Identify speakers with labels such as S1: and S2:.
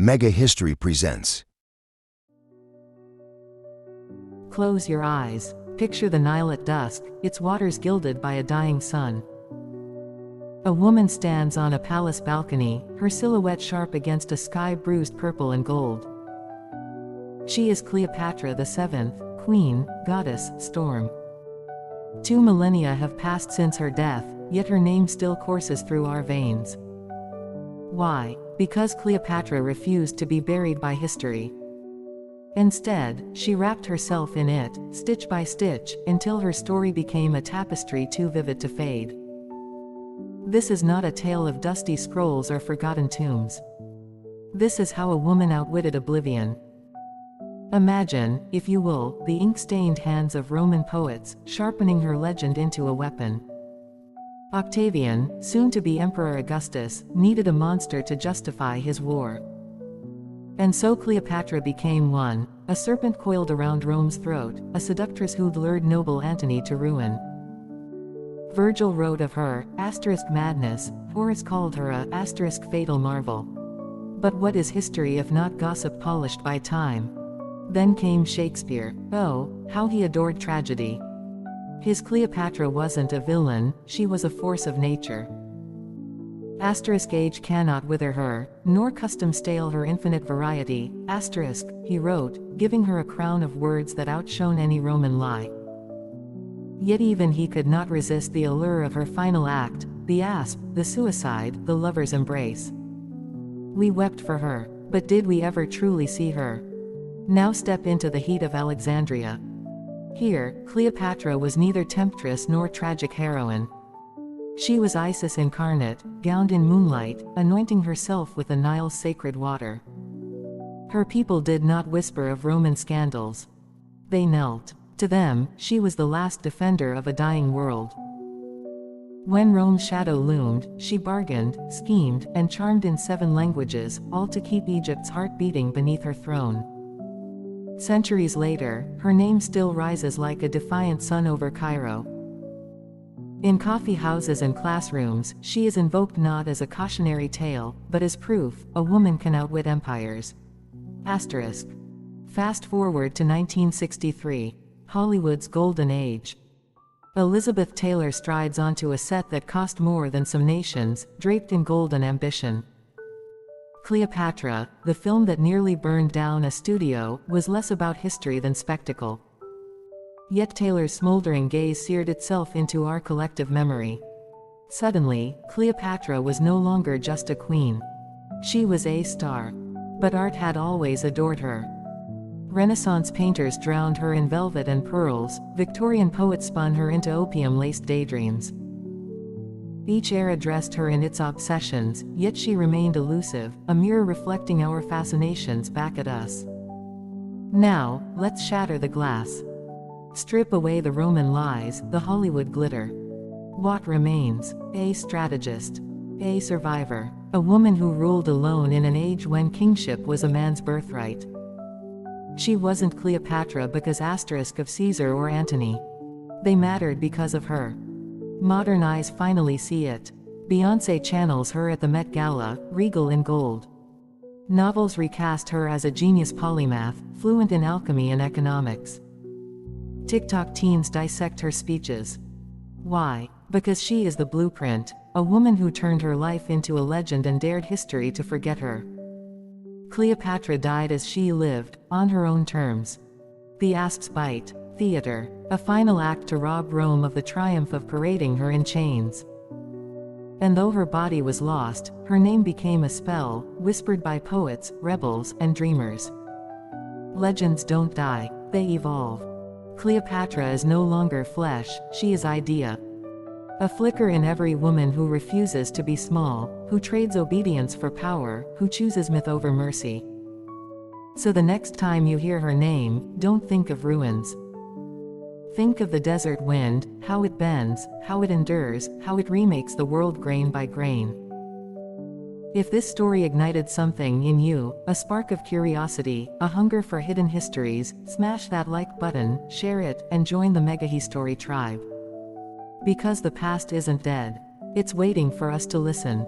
S1: Mega History presents.
S2: Close your eyes. Picture the Nile at dusk, its waters gilded by a dying sun. A woman stands on a palace balcony, her silhouette sharp against a sky bruised purple and gold. She is Cleopatra VII, queen, goddess, storm. 2 millennia have passed since her death, yet her name still courses through our veins. Why? Because Cleopatra refused to be buried by history. Instead, she wrapped herself in it, stitch by stitch, until her story became a tapestry too vivid to fade. This is not a tale of dusty scrolls or forgotten tombs. This is how a woman outwitted oblivion. Imagine, if you will, the ink-stained hands of Roman poets, sharpening her legend into a weapon. Octavian, soon to be Emperor Augustus, needed a monster to justify his war. And so Cleopatra became one, a serpent coiled around Rome's throat, a seductress who'd lured noble Antony to ruin. Virgil wrote of her, *madness, Horace called her a *fatal marvel. But what is history if not gossip polished by time? Then came Shakespeare. Oh, how he adored tragedy. His Cleopatra wasn't a villain, she was a force of nature. Age cannot wither her, nor custom stale her infinite variety, he wrote, giving her a crown of words that outshone any Roman lie. Yet even he could not resist the allure of her final act, the asp, the suicide, the lover's embrace. We wept for her, but did we ever truly see her? Now step into the heat of Alexandria. Here, Cleopatra was neither temptress nor tragic heroine. She was Isis incarnate, gowned in moonlight, anointing herself with the Nile's sacred water. Her people did not whisper of Roman scandals. They knelt. To them, she was the last defender of a dying world. When Rome's shadow loomed, she bargained, schemed, and charmed in 7 languages, all to keep Egypt's heart beating beneath her throne. Centuries later, her name still rises like a defiant sun over Cairo. In coffee houses and classrooms, she is invoked not as a cautionary tale, but as proof, a woman can outwit empires. Fast forward to 1963, Hollywood's golden age. Elizabeth Taylor strides onto a set that cost more than some nations, draped in gold and ambition. Cleopatra, the film that nearly burned down a studio, was less about history than spectacle. Yet Taylor's smoldering gaze seared itself into our collective memory. Suddenly, Cleopatra was no longer just a queen. She was a star. But art had always adored her. Renaissance painters drowned her in velvet and pearls, Victorian poets spun her into opium-laced daydreams. Each era dressed her in its obsessions, yet she remained elusive, a mirror reflecting our fascinations back at us. Now, let's shatter the glass. Strip away the Roman lies, the Hollywood glitter. What remains? A strategist. A survivor. A woman who ruled alone in an age when kingship was a man's birthright. She wasn't Cleopatra because of Caesar or Antony. They mattered because of her. Modern eyes finally see it. Beyoncé channels her at the Met Gala, regal in gold. Novels recast her as a genius polymath, fluent in alchemy and economics. TikTok teens dissect her speeches. Why? Because she is the blueprint, a woman who turned her life into a legend and dared history to forget her. Cleopatra died as she lived, on her own terms. The asp's bite. Theater. A final act to rob Rome of the triumph of parading her in chains. And though her body was lost, her name became a spell, whispered by poets, rebels, and dreamers. Legends don't die, they evolve. Cleopatra is no longer flesh, she is idea. A flicker in every woman who refuses to be small, who trades obedience for power, who chooses myth over mercy. So the next time you hear her name, don't think of ruins. Think of the desert wind, how it bends, how it endures, how it remakes the world grain by grain. If this story ignited something in you, a spark of curiosity, a hunger for hidden histories, smash that like button, share it, and join the Mega History tribe. Because the past isn't dead. It's waiting for us to listen.